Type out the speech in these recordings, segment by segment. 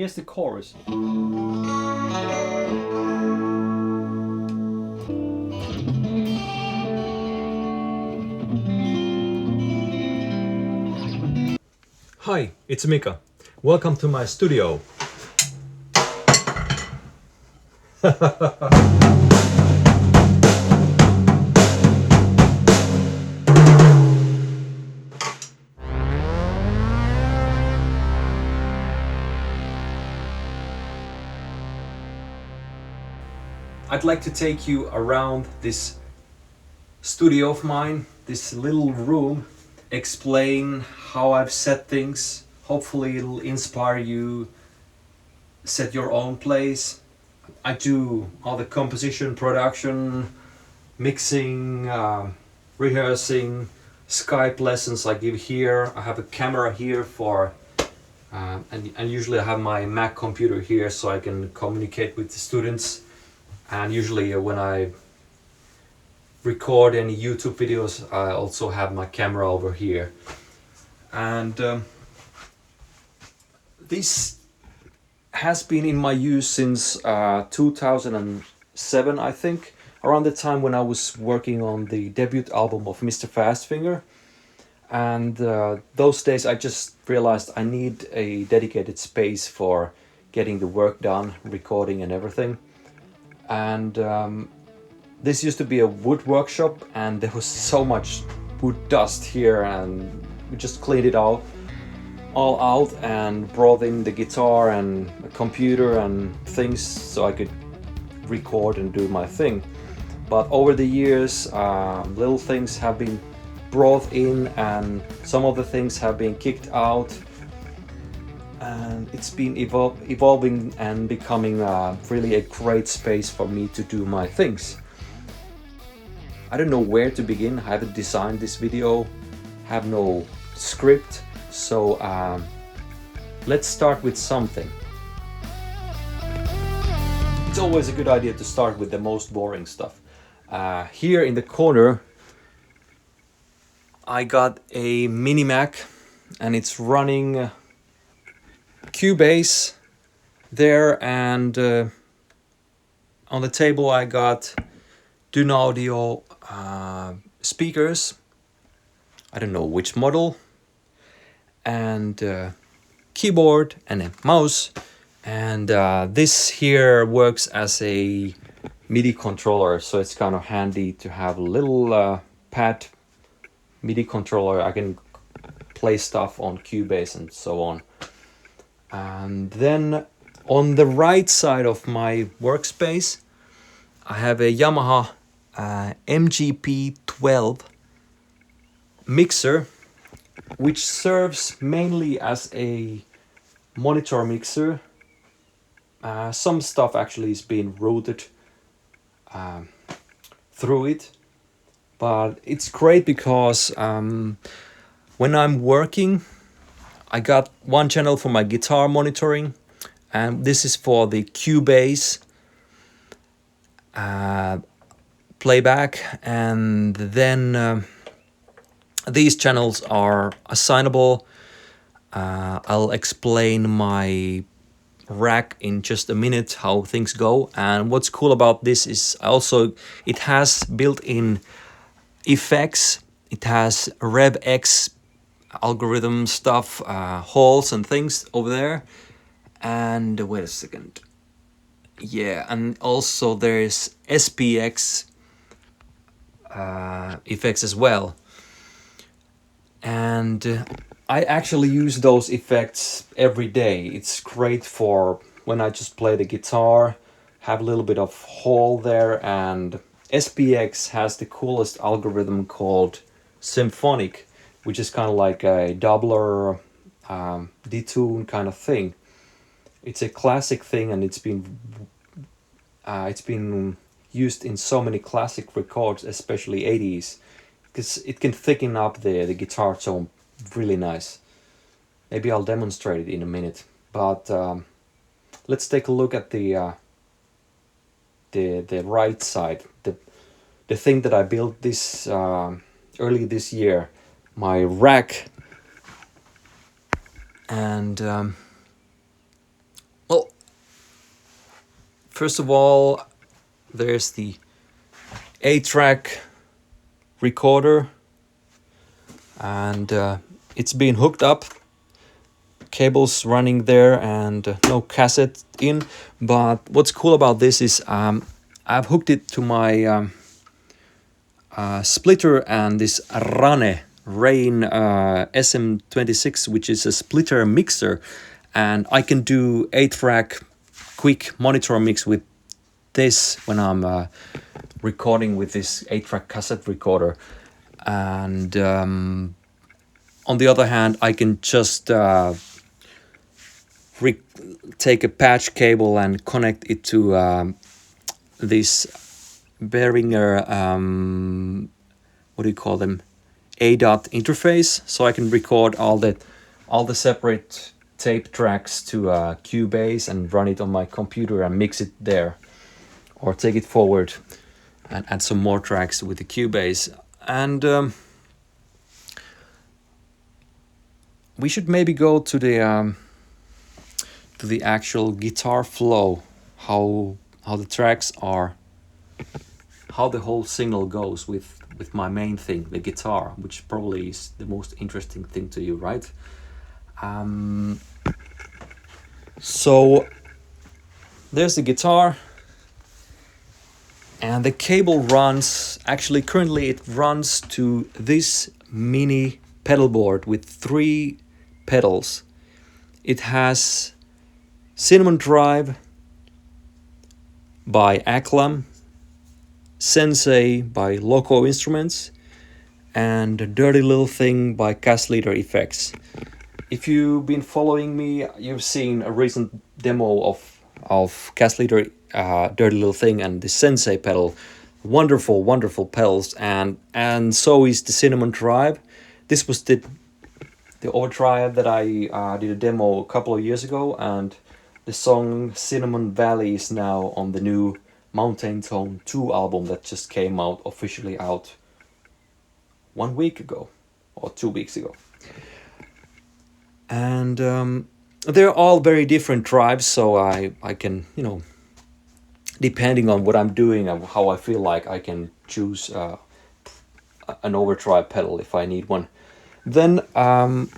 here's the chorus. Hi, it's Mika. Welcome to my studio. I'd like to take you around this studio of mine, this little room, explain how I've set things. Hopefully it'll inspire you set your own place. I do all the composition, production, mixing, rehearsing, Skype lessons I give here. I have a camera here for and usually I have my Mac computer here so I can communicate with the students. And usually when I record any YouTube videos, I also have my camera over here. And this has been in my use since 2007, I think, around the time when I was working on the debut album of Mr. Fastfinger. And those days I just realized I need a dedicated space for getting the work done, recording and everything. And this used to be a wood workshop, and there was so much wood dust here, and we just cleaned it all out and brought in the guitar and a computer and things so I could record and do my thing. But over the years, little things have been brought in and some of the things have been kicked out, and it's been evolving and becoming really a great space for me to do my things. I don't know where to begin. I haven't designed this video, have no script, so let's start with something. It's always a good idea to start with the most boring stuff. Here in the corner I got a mini Mac, and it's running Cubase there, and on the table I got Dune Audio speakers. I don't know which model, and keyboard and a mouse, and this here works as a MIDI controller, so it's kind of handy to have a little pad MIDI controller. I can play stuff on Cubase and so on. And then on the right side of my workspace I have a Yamaha MGP12 mixer, which serves mainly as a monitor mixer. Some stuff actually is being routed through it, but it's great because when I'm working, I got one channel for my guitar monitoring, and this is for the Cubase playback, and then these channels are assignable. I'll explain my rack in just a minute, how things go. And what's cool about this is also it has built-in effects. It has Rev-X algorithm stuff, halls and things over there. And wait a second. Yeah, and also there's SPX effects as well. And I actually use those effects every day. It's great for when I just play the guitar, have a little bit of hall there, and SPX has the coolest algorithm called Symphonic, which is kind of like a doubler detune kind of thing. It's a classic thing, and it's been used in so many classic records, especially 80s, because it can thicken up the guitar tone really nice. Maybe I'll demonstrate it in a minute, but let's take a look at the right side, the thing that I built this early this year, my rack. And first of all, there's the 8-track recorder, and it's been hooked up, cables running there, and no cassette in. But what's cool about this is I've hooked it to my splitter and this Rain SM26, which is a splitter mixer, and I can do 8-track quick monitor mix with this when I'm recording with this 8-track cassette recorder. And on the other hand, I can just take a patch cable and connect it to this Behringer, what do you call them, A.dot interface, so I can record all the separate tape tracks to Cubase and run it on my computer and mix it there, or take it forward and add some more tracks with the Cubase. And we should maybe go to the actual guitar flow, how the tracks are, how the whole signal goes with my main thing, the guitar, which probably is the most interesting thing to you, right? So there's the guitar, and the cable runs, actually currently it runs to this mini pedal board with 3 pedals. It has Cinnamon Drive by Aklam, Sensei by Loco Instruments, and Dirty Little Thing by Cass Leader Effects. If you've been following me, you've seen a recent demo of Cass Leader Dirty Little Thing and the Sensei pedal. Wonderful, wonderful pedals, and so is the Cinnamon Drive. This was the overdrive that I did a demo a couple of years ago, and the song Cinnamon Valley is now on the new Mountain Tone 2 album that just came out, officially out 1 week ago or 2 weeks ago. And they're all very different drives, so I can, depending on what I'm doing and how I feel like, I can choose an overdrive pedal if I need one. Then the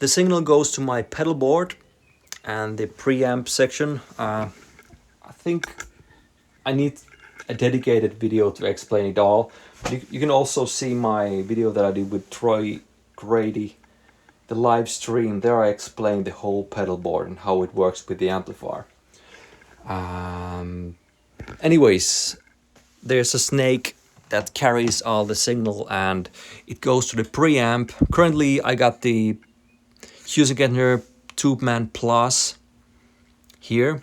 signal goes to my pedal board and the preamp section. I think I need a dedicated video to explain it all. You can also see my video that I did with Troy Grady, the live stream. There I explain the whole pedal board and how it works with the amplifier. Anyways, there's a snake that carries all the signal and it goes to the preamp. Currently I got the Tyyskä Tubeman Plus here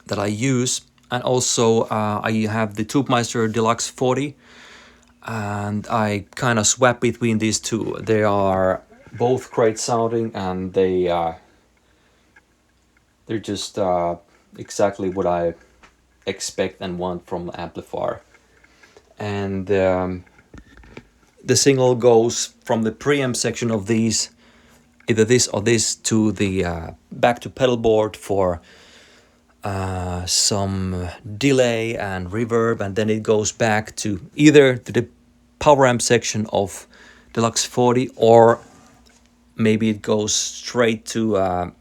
that I use, and also I have the Tubemeister Deluxe 40, and I kind of swap between these two. They are both great sounding, and they're just exactly what I expect and want from an amplifier. And the signal goes from the preamp section of these, either this or this, to the back to pedal board for some delay and reverb, and then it goes back to either to the power amp section of Deluxe 40, or maybe it goes straight to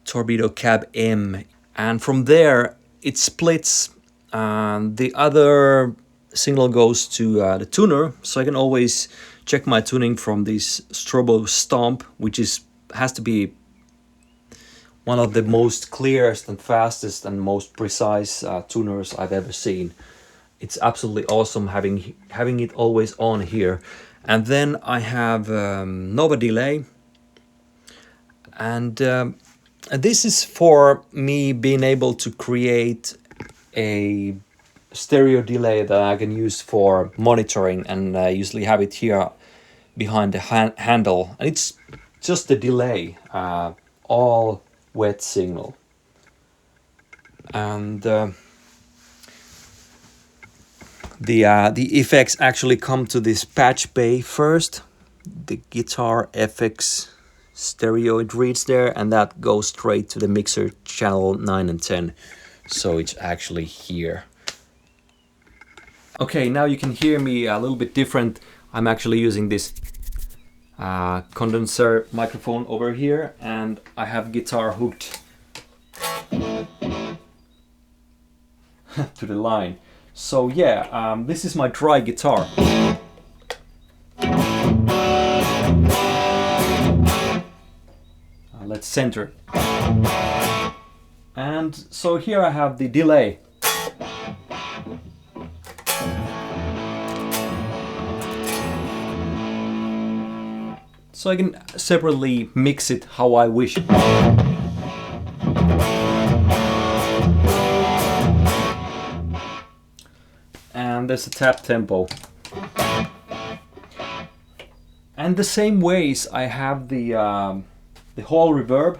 Torpedo C.A.B. M, and from there it splits. The other signal goes to the tuner, so I can always check my tuning from this Strobo Stomp, which has to be one of the most clearest and fastest and most precise tuners I've ever seen. It's absolutely awesome having it always on here. And then I have Nova Delay, and this is for me being able to create a stereo delay that I can use for monitoring, and I usually have it here behind the handle, and it's just a delay, all wet signal. And the effects actually come to this patch bay first, the Guitar FX stereo it reads there, and that goes straight to the mixer channel 9 and 10. So it's actually here. Okay, now you can hear me a little bit different. I'm actually using this condenser microphone over here, and I have guitar hooked to the line. So yeah, this is my dry guitar. Let's center. And so here I have the delay. So I can separately mix it how I wish. And there's a tap tempo. And the same ways I have the whole reverb.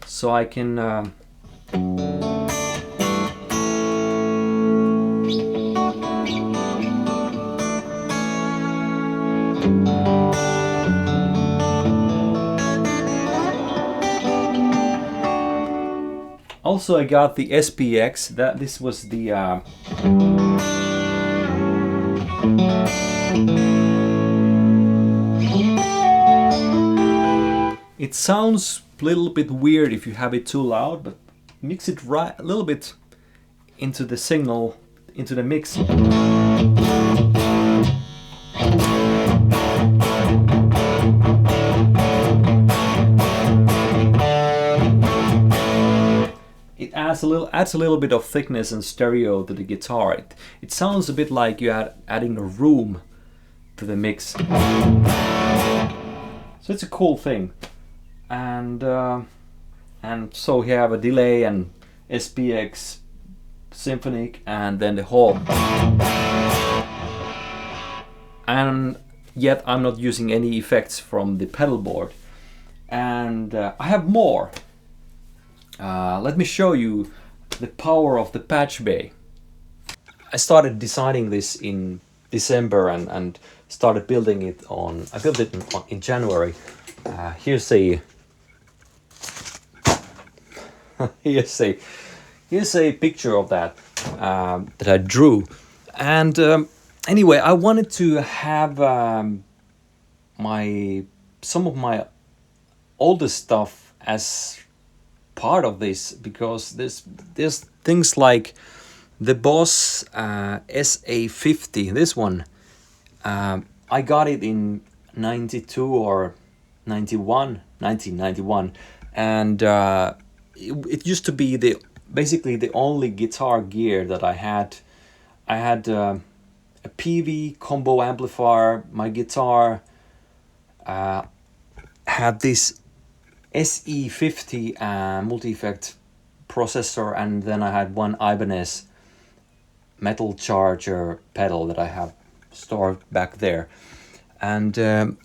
So I can also I got the SPX. This was the it sounds a little bit weird if you have it too loud, but mix it right a little bit into the signal, into the mix. It adds a little bit of thickness and stereo to the guitar. It sounds a bit like you're adding a room to the mix. So it's a cool thing. And so we have a delay and SPX, symphonic, and then the whole. And yet I'm not using any effects from the pedal board. And I have more. Let me show you the power of the patch bay. I started designing this in December and started building it on. I built it in January. Here's a here's a picture of that that I drew. And anyway, I wanted to have some of my oldest stuff as part of this, because there's things like the Boss SA50. This one I got it in 92 or 1991, and it used to be basically the only guitar gear that I had. I had a PV combo amplifier. My guitar had this SE50 multi-effect processor, and then I had one Ibanez metal charger pedal that I have stored back there. And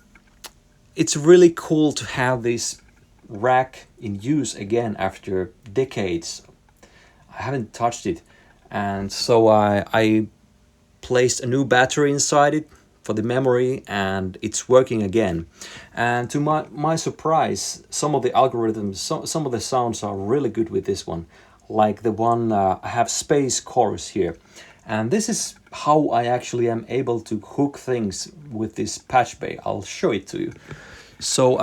it's really cool to have this rack in use again after decades. I haven't touched it, and so I placed a new battery inside it for the memory, and it's working again. And to my surprise, some of the algorithms, some of the sounds are really good with this one. Like the one, I have space chorus here. And this is how I actually am able to hook things with this patch bay. I'll show it to you. So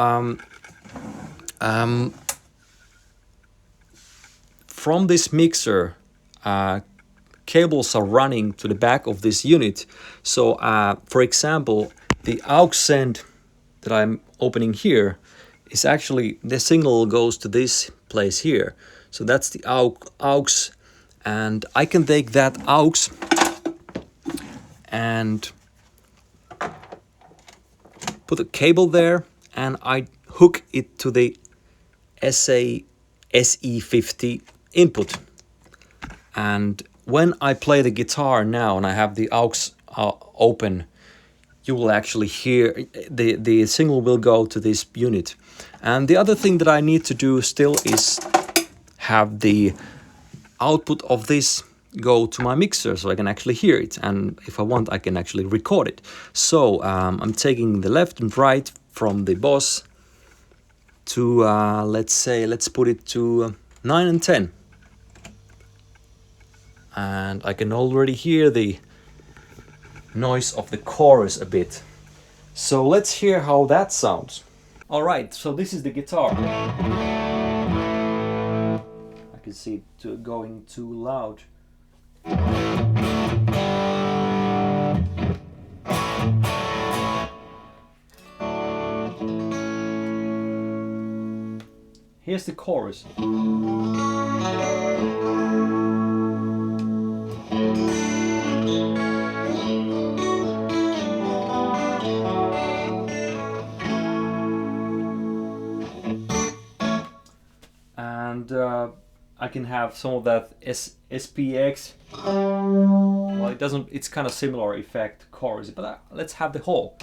from this mixer, cables are running to the back of this unit. So for example, the aux send that I'm opening here is actually, the signal goes to this place here. So that's the aux, and I can take that aux and put a cable there, and I hook it to the SE50 input. And when I play the guitar now and I have the aux open, you will actually hear the signal will go to this unit. And the other thing that I need to do still is have the output of this go to my mixer so I can actually hear it, and if I want I can actually record it. So I'm taking the left and right from the boss to let's put it to 9 and 10, and I can already hear the noise of the chorus a bit. So let's hear how that sounds. Alright, so this is the guitar. I can see it going too loud. Here's the chorus. And I can have some of that SPX. Well, it doesn't. It's kind of similar effect chorus, but let's have the whole.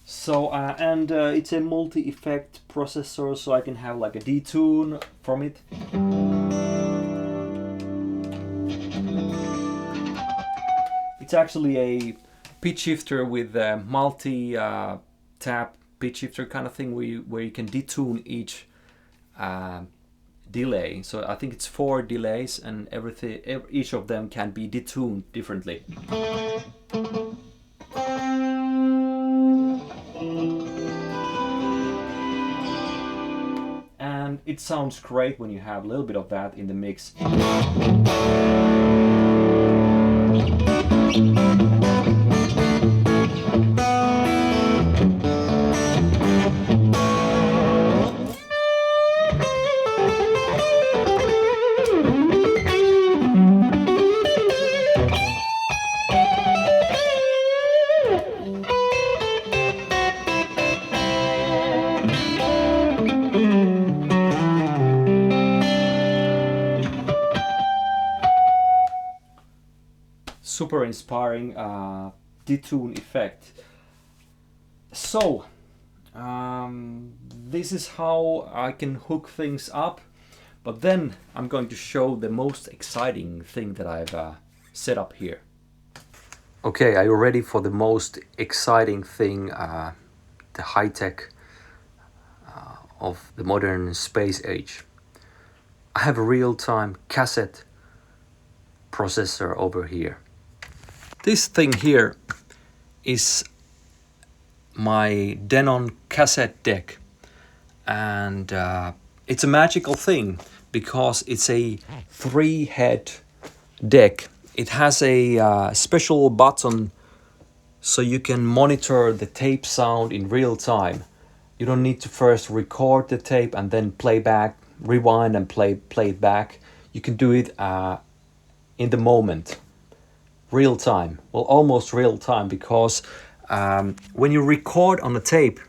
So and it's a multi-effect processor, so I can have like a detune from it. It's actually a pitch shifter with a multi-tap pitch shifter kind of thing where you can detune each delay. So I think it's 4 delays, and each of them can be detuned differently. And it sounds great when you have a little bit of that in the mix. Super inspiring detune effect. So this is how I can hook things up, but then I'm going to show the most exciting thing that I've set up here. Okay, are you ready for the most exciting thing, the high-tech of the modern space age? I have a real-time cassette processor over here. This thing here is my Denon cassette deck, and it's a magical thing because it's a 3-head deck. It has a special button so you can monitor the tape sound in real time. You don't need to first record the tape and then play back, rewind and play it back. You can do it in the moment. Real time, well, almost real time, because when you record on the tape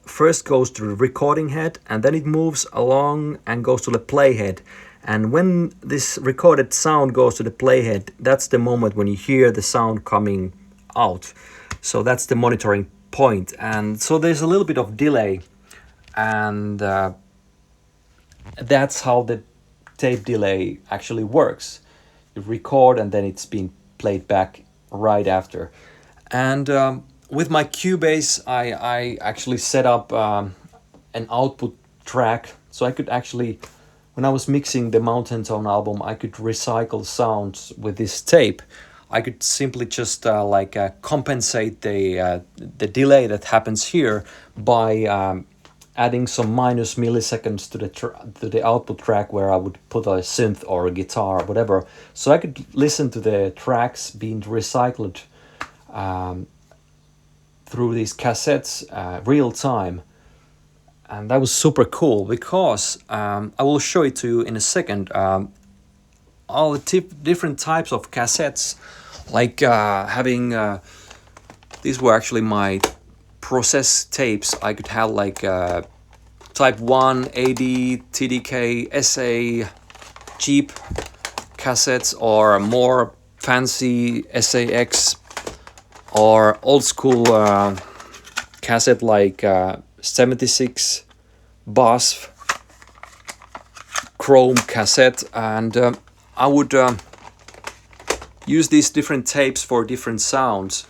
first goes to the recording head, and then it moves along and goes to the play head. And when this recorded sound goes to the play head, that's the moment when you hear the sound coming out. So that's the monitoring point. And so there's a little bit of delay, and that's how the tape delay actually works. You record and then it's being played back right after. And with my Cubase, I actually set up an output track, so I could actually, when I was mixing the Mountain Tone album, I could recycle sounds with this tape. I could simply just compensate the delay that happens here by adding some minus milliseconds to the output track where I would put a synth or a guitar or whatever. So I could listen to the tracks being recycled through these cassettes real time. And that was super cool because I will show it to you in a second. All the different types of cassettes, like having these were actually my process tapes. I could have like type 1, AD, TDK, SA, cheap cassettes, or more fancy SAX or old school cassette like 76 BOSF chrome cassette, and I would use these different tapes for different sounds,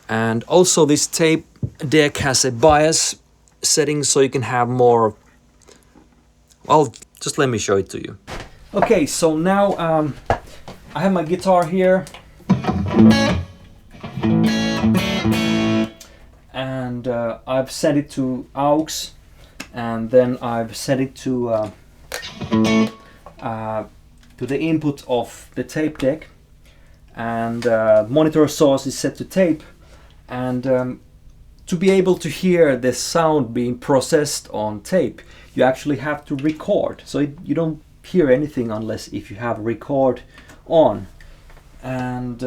and also this tape deck has a bias setting so you can have more. Well, just let me show it to you. Okay, so now I have my guitar here, and I've set it to aux, and then I've set it to the input of the tape deck, and monitor source is set to tape, and to be able to hear the sound being processed on tape, you actually have to record. So you don't hear anything unless if you have record on, and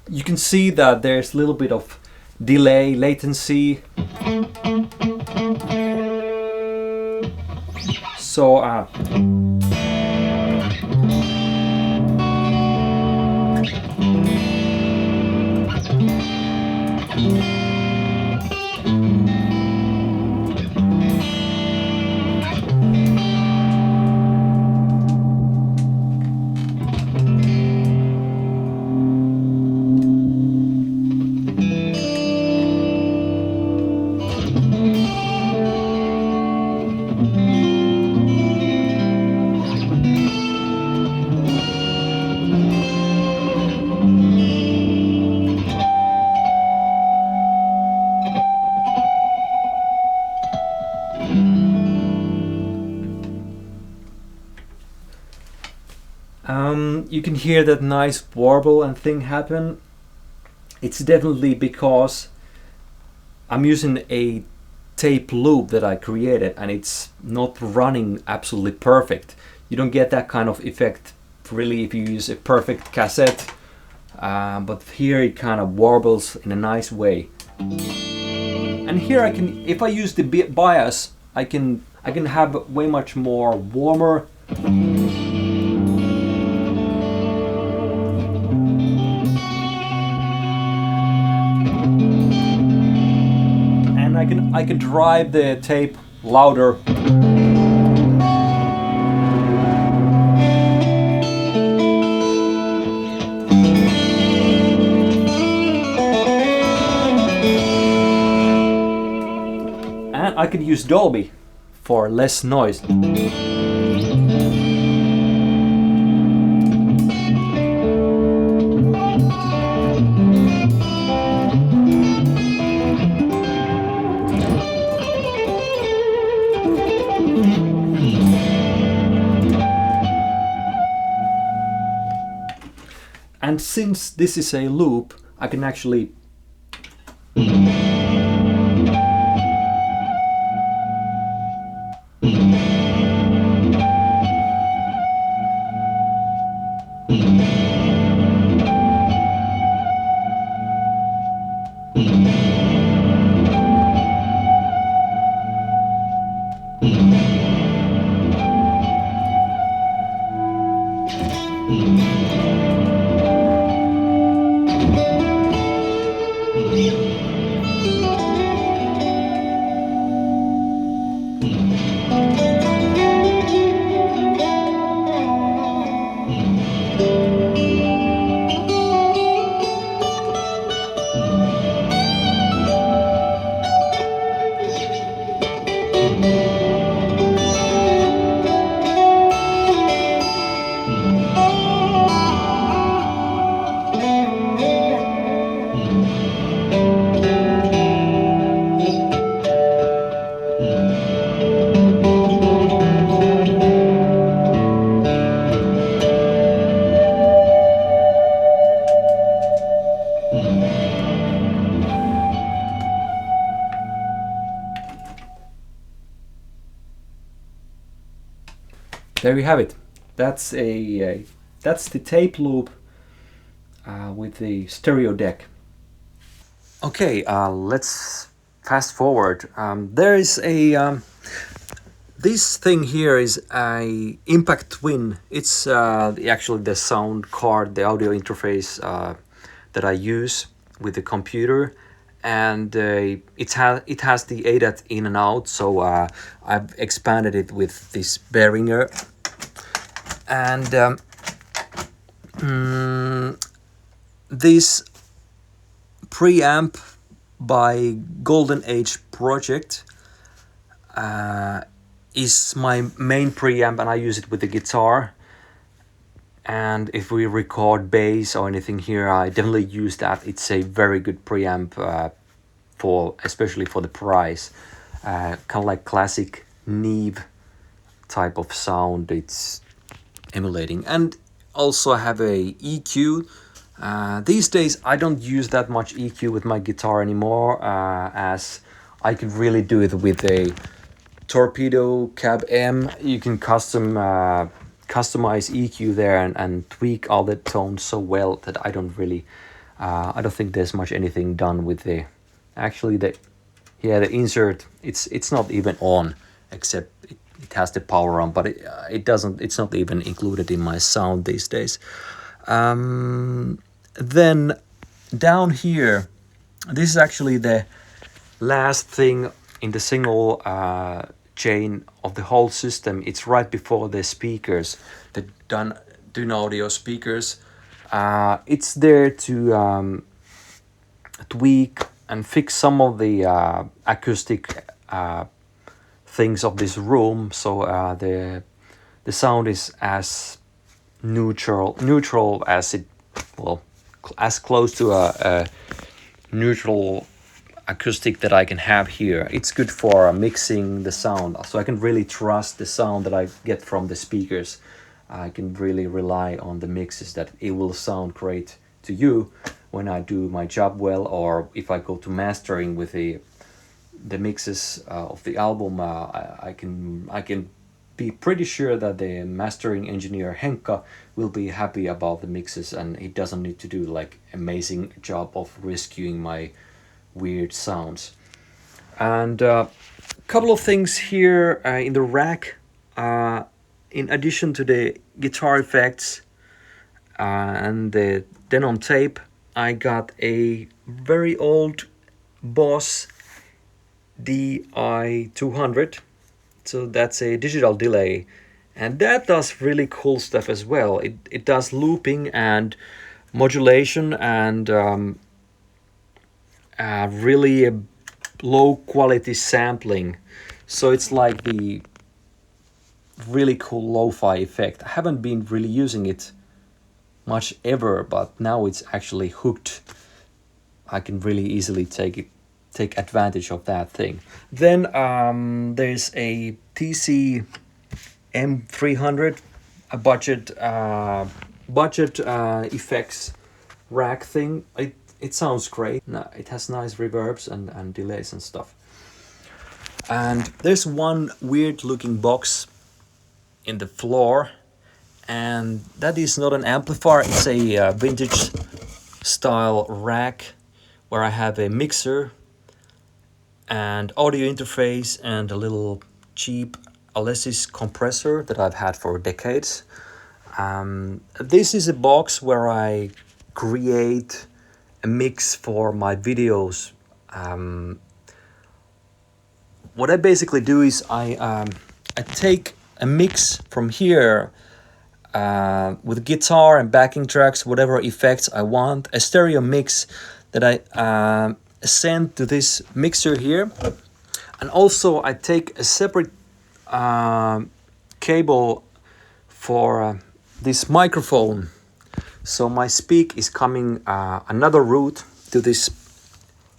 you can see that there's a little bit of delay, latency. So you can hear that nice warble and thing happen. It's definitely because I'm using a tape loop that I created, and it's not running absolutely perfect. You don't get that kind of effect really if you use a perfect cassette, but here it kind of warbles in a nice way. And here I can, if I use the bias, I can have way much more warmer. I can drive the tape louder. And I can use Dolby for less noise. And since this is a loop, I can actually there you have it. That's the tape loop with the stereo deck. Okay, let's fast forward. There is a This thing here is a Impact Twin. It's actually the sound card, the audio interface that I use with the computer, and it has the ADAT in and out. So I've expanded it with this Behringer, and this preamp by Golden Age Project is my main preamp, and I use it with the guitar. And if we record bass or anything here, I definitely use that. It's a very good preamp especially for the price. Kind of like classic Neve type of sound it's emulating. And also I have a EQ. These days I don't use that much EQ with my guitar anymore, as I could really do it with a Torpedo C.A.B M. You can customize EQ there and tweak all the tones so well that I don't think there's much anything done with the insert. It's not even on, except it has the power on, but it's not even included in my sound these days. Then down here, this is actually the last thing in the single chain of the whole system. It's right before the speakers, the Dyn Audio speakers. It's there to tweak and fix some of the acoustic things of this room, so the sound is as neutral as as close to a neutral acoustic that I can have here. It's good for mixing the sound, so I can really trust the sound that I get from the speakers. I can really rely on the mixes that it will sound great to you when I do my job well, or if I go to mastering with the mixes of the album. I can be pretty sure that the mastering engineer Henkka will be happy about the mixes, and he doesn't need to do like amazing job of rescuing my weird sounds. And a couple of things here in the rack. In addition to the guitar effects and the denom tape, I got a very old Boss DI200. So that's a digital delay, and that does really cool stuff as well. It does looping and modulation and really low quality sampling. So it's like the really cool lo-fi effect. I haven't been really using it much ever, but now it's actually hooked. I can really easily take advantage of that thing. Then there's a TC M300, a budget effects rack thing. It sounds great. It has nice reverbs and delays and stuff. And there's one weird looking box in the floor, and that is not an amplifier. It's a vintage style rack where I have a mixer and audio interface and a little cheap Alesis compressor that I've had for decades. This is a box where I create a mix for my videos. What I basically do is I take a mix from here with guitar and backing tracks, whatever effects I want, a stereo mix that I send to this mixer here. And also I take a separate cable for this microphone. So my speak is coming another route to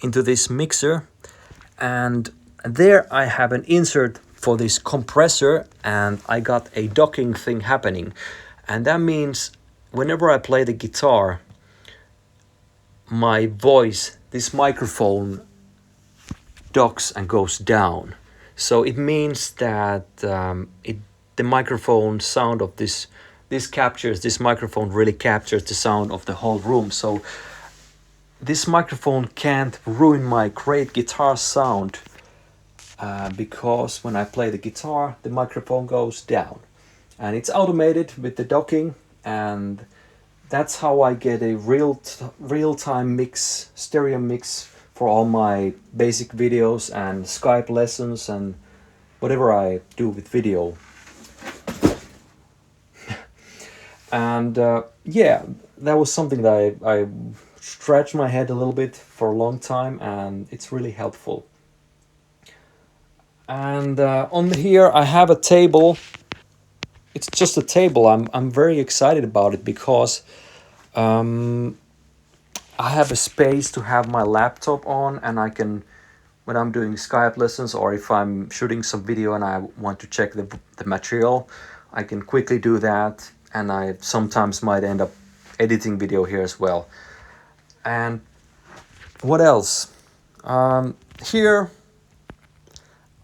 into this mixer, and there I have an insert for this compressor, and I got a docking thing happening. And that means whenever I play the guitar, my voice, this microphone docks and goes down. So it means that the microphone sound of this microphone really captures the sound of the whole room. So this microphone can't ruin my great guitar sound because when I play the guitar, the microphone goes down. And it's automated with the docking, and that's how I get a real-time mix, stereo mix for all my basic videos and Skype lessons and whatever I do with video. And yeah, that was something that I scratched my head a little bit for a long time, and it's really helpful. And on here I have a table. It's just a table. I'm very excited about it because I have a space to have my laptop on, and I can, when I'm doing Skype lessons or if I'm shooting some video and I want to check the material, I can quickly do that, and I sometimes might end up editing video here as well. And what else? Here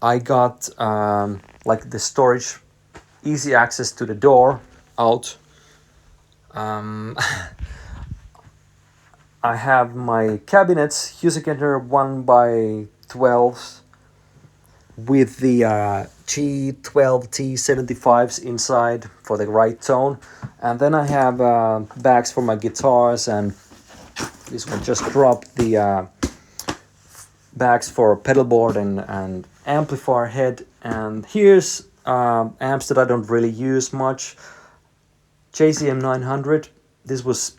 I got like the storage, easy access to the door out. I have my cabinets, Tyyskä 1x12 with the G12T75s inside for the right tone. And then I have bags for my guitars, and this one just dropped the bags for pedalboard and amplifier head. And here's amps that I don't really use much. JCM 900. This was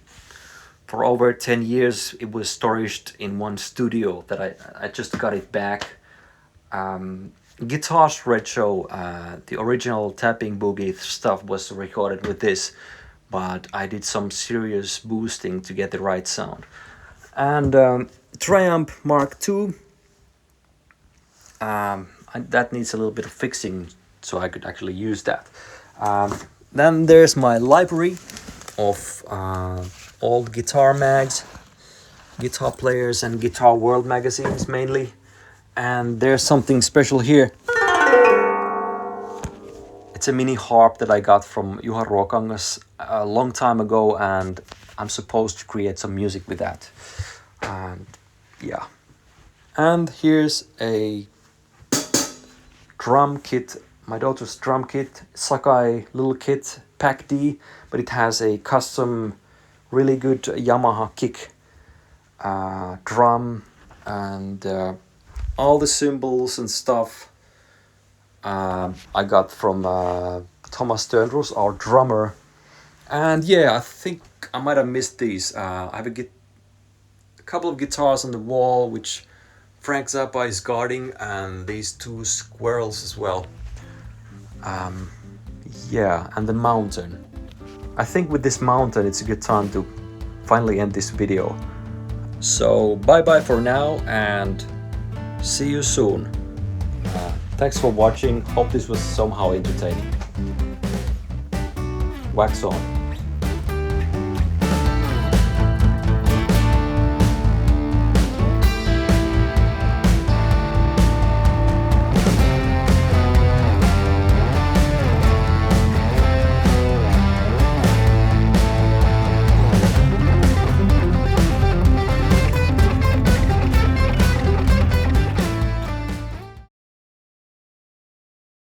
for over 10 years. It was stored in one studio that I just got it back. Guitars Retro, the original tapping boogie stuff was recorded with this, but I did some serious boosting to get the right sound. And Triumph Mark II, that needs a little bit of fixing so I could actually use that. Then there's my library of old guitar mags, guitar players and Guitar World magazines mainly. And there's something special here. It's a mini harp that I got from Juha Ruokangas a long time ago, and I'm supposed to create some music with that. And yeah. And here's a drum kit, my daughter's drum kit, Sakai little kit, Pack D, but it has a custom, really good Yamaha kick drum, and all the cymbals and stuff I got from Thomas Sternros, our drummer. And yeah, I think I might have missed these. I have a couple of guitars on the wall, which Frank Zappa is guarding, and these two squirrels as well. Yeah, and the mountain. I think with this mountain it's a good time to finally end this video. So bye bye for now, and see you soon. Thanks for watching. Hope this was somehow entertaining. Wax on.